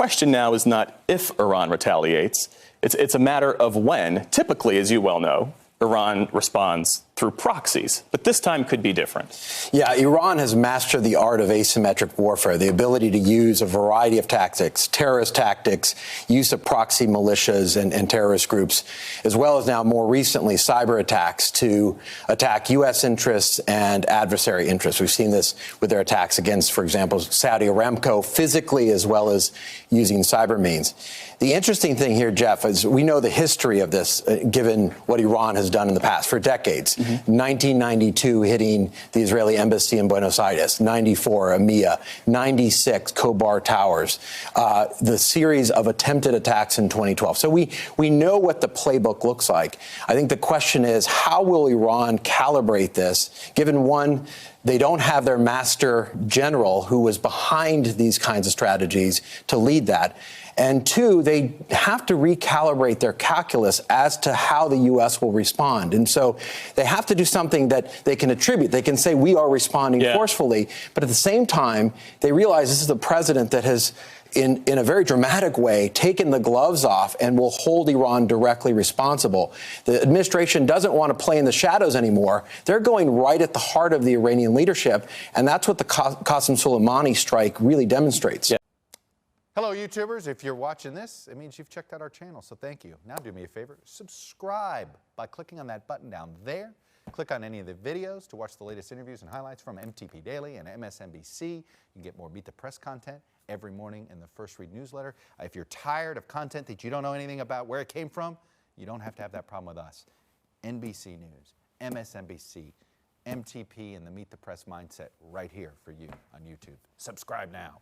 question now is not if Iran retaliates. It's a matter of when. Typically, as you well know, Iran responds through proxies, but this time could be different. Yeah, Iran has mastered the art of asymmetric warfare, the ability to use a variety of tactics, terrorist tactics, use of proxy militias and terrorist groups, as well as now more recently cyber attacks to attack U.S. interests and adversary interests. We've seen this with their attacks against, for example, Saudi Aramco physically as well as using cyber means. The interesting thing here, Jeff, is we know the history of this, given what Iran has done in the past for decades. 1992 hitting the Israeli embassy in Buenos Aires, 94 EMEA, 96 Khobar Towers, the series of attempted attacks in 2012. So we know what the playbook looks like. I think the question is, how will Iran calibrate this, given one, they don't have their master general who was behind these kinds of strategies to lead that. And two, they have to recalibrate their calculus as to how the U.S. will respond. And so they have to do something that they can attribute. They can say, we are responding forcefully. But at the same time, they realize this is the president that has, in a very dramatic way, taken the gloves off and will hold Iran directly responsible. The administration doesn't want to play in the shadows anymore. They're going right at the heart of the Iranian leadership. And that's what the Qasem Soleimani strike really demonstrates. Hello, YouTubers. If you're watching this, it means you've checked out our channel, so thank you. Now do me a favor, subscribe by clicking on that button down there. Click on any of the videos to watch the latest interviews and highlights from MTP Daily and MSNBC. You can get more Meet the Press content every morning in the First Read newsletter. If you're tired of content that you don't know anything about where it came from, you don't have to have that problem with us. NBC News, MSNBC, MTP, and the Meet the Press mindset right here for you on YouTube. Subscribe now.